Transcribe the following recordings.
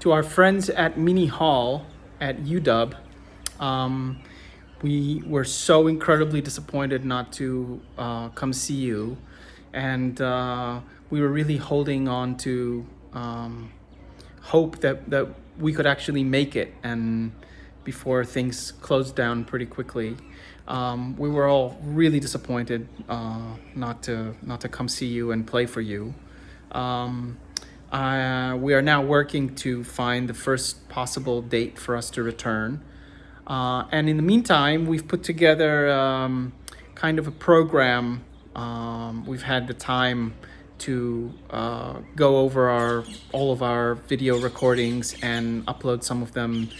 to our friends at Meany Hall at UW. We were so incredibly disappointed not to come see you, and we were really holding on to hope that we could actually make it, and before things closed down pretty quickly. We were all really disappointed not to come see you and play for you. We are now working to find the first possible date for us to return. And in the meantime, we've put together kind of a program. We've had the time to go over all of our video recordings and upload some of them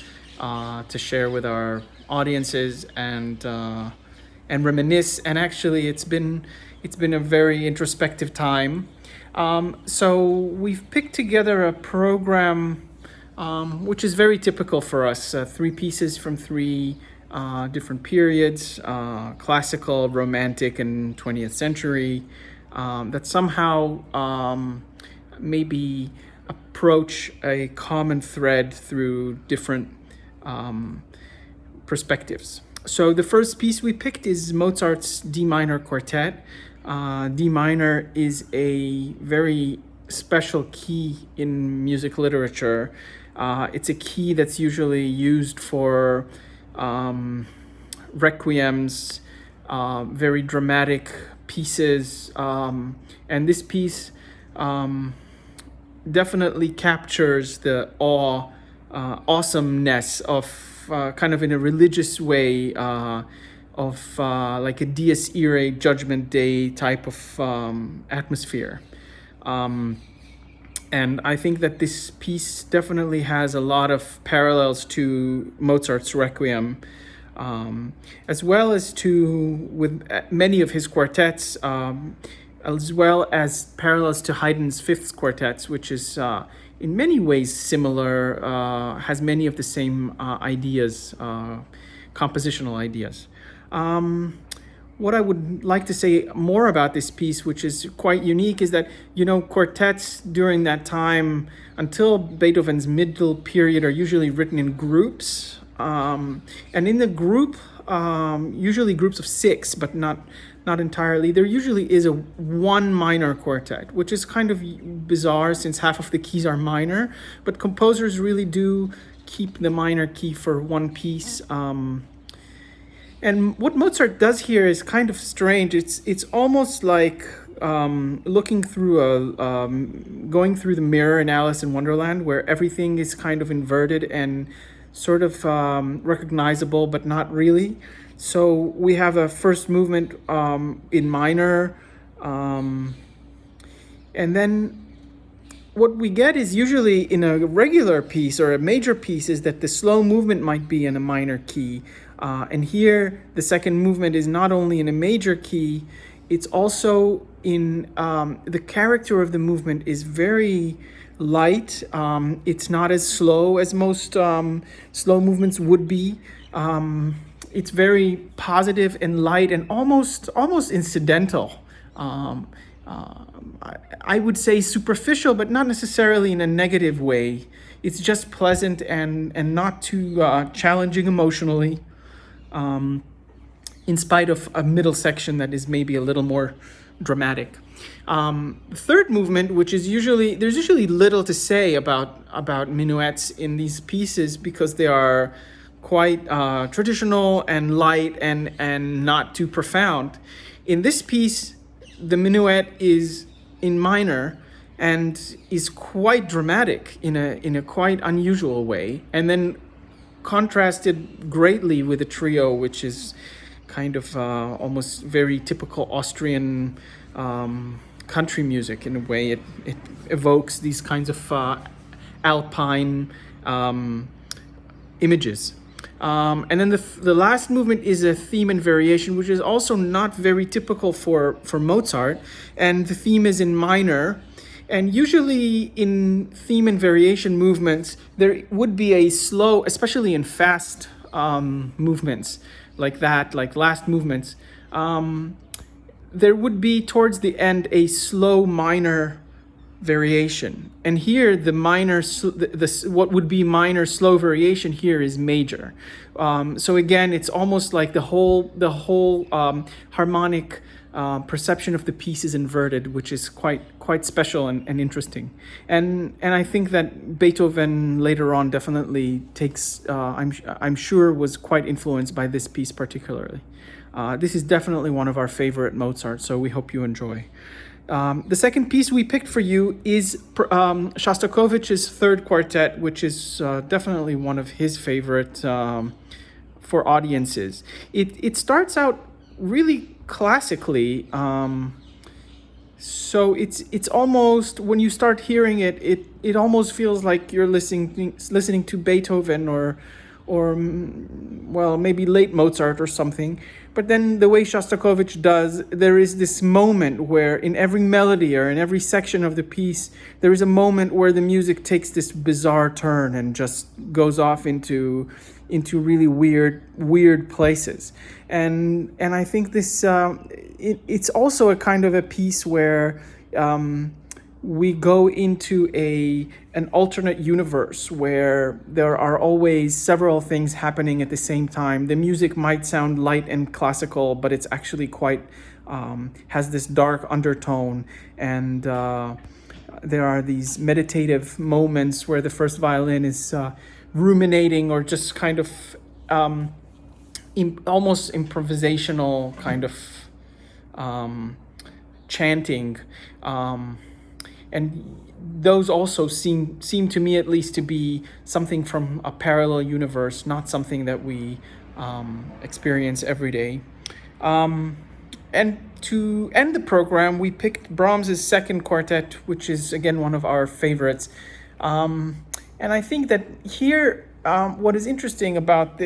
to share with our audiences and reminisce. And actually, it's been a very introspective time. So we've picked together a program which is very typical for us. 3 pieces from 3 different periods, classical, romantic, and 20th century, that somehow maybe approach a common thread through different perspectives. So the first piece we picked is Mozart's D minor quartet. D minor is a very special key in music literature. It's a key that's usually used for requiems, very dramatic pieces, and this piece definitely captures the awesomeness of kind of in a religious way of like a Dies Irae, Judgment Day type of atmosphere. And I think that this piece definitely has a lot of parallels to Mozart's Requiem, as well as with many of his quartets, as well as parallels to Haydn's Fifth Quartets, which is in many ways similar, has many of the same ideas, compositional ideas. What I would like to say more about this piece, which is quite unique, is that, quartets during that time, until Beethoven's middle period, are usually written in groups. And in the group, usually groups of 6, but not entirely, there usually is a 1 minor quartet, which is kind of bizarre since half of the keys are minor, but composers really do keep the minor key for one piece. And what Mozart does here is kind of strange. It's almost like looking through going through the mirror in Alice in Wonderland, where everything is kind of inverted and sort of recognizable, but not really. So we have a first movement in minor, and then what we get is usually in a regular piece or a major piece is that the slow movement might be in a minor key. And here, the second movement is not only in a major key, it's also in the character of the movement is very light. It's not as slow as most slow movements would be. It's very positive and light and almost incidental. I would say superficial, but not necessarily in a negative way. It's just pleasant and not too challenging emotionally. In spite of a middle section that is maybe a little more dramatic. The third movement, which is there's usually little to say about minuets in these pieces because they are quite traditional and light and not too profound. In this piece, the minuet is in minor and is quite dramatic in a quite unusual way, and then contrasted greatly with a trio, which is kind of almost very typical Austrian country music in a way. It evokes these kinds of alpine images. And then the last movement is a theme and variation, which is also not very typical for Mozart. And the theme is in minor. And usually in theme and variation movements, there would be a slow, especially in fast movements like that, like last movements, there would be towards the end a slow minor variation. And here the minor, what would be minor slow variation here is major. So again, it's almost like the whole harmonic perception of the piece is inverted, which is quite special and interesting. And I think that Beethoven later on definitely takes, I'm sure was quite influenced by this piece particularly. This is definitely one of our favorite Mozart, so we hope you enjoy. The second piece we picked for you is Shostakovich's Third Quartet, which is definitely one of his favorite for audiences. It starts out really classically, so it's almost, when you start hearing it almost feels like you're listening to Beethoven or well, maybe late Mozart or something. But then the way Shostakovich does, there is this moment where in every melody or in every section of the piece, there is a moment where the music takes this bizarre turn and just goes off into really weird places. And I think this it's also a kind of a piece where we go into an alternate universe where there are always several things happening at the same time. The music might sound light and classical, but it's actually quite has this dark undertone, and there are these meditative moments where the first violin is ruminating or just kind of almost improvisational kind of chanting. And those also seem to me, at least, to be something from a parallel universe, not something that we experience every day. And to end the program, we picked Brahms's Second Quartet, which is, again, one of our favorites. And I think that here, what is interesting about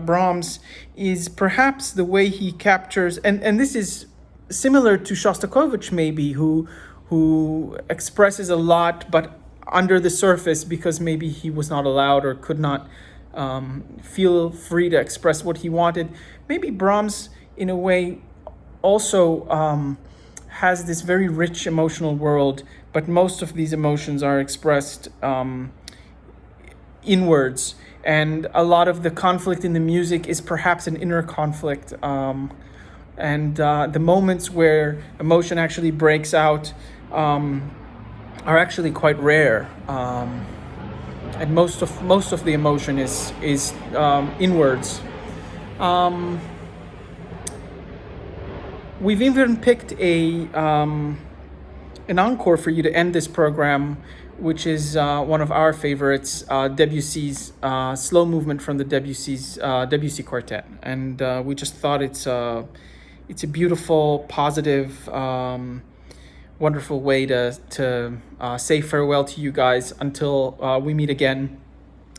Brahms is perhaps the way he captures, and this is similar to Shostakovich maybe, who expresses a lot, but under the surface, because maybe he was not allowed or could not feel free to express what he wanted. Maybe Brahms, in a way, also has this very rich emotional world, but most of these emotions are expressed inwards. And a lot of the conflict in the music is perhaps an inner conflict. And the moments where emotion actually breaks out are actually quite rare, and most of the emotion is inwards. We've even picked an encore for you to end this program, which is one of our favorites, Debussy's slow movement from the Debussy Quartet, and we just thought it's a beautiful, positive, wonderful way to say farewell to you guys until we meet again,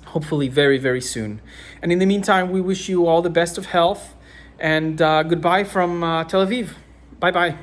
hopefully very, very soon. And in the meantime, we wish you all the best of health, and goodbye from Tel Aviv. Bye-bye.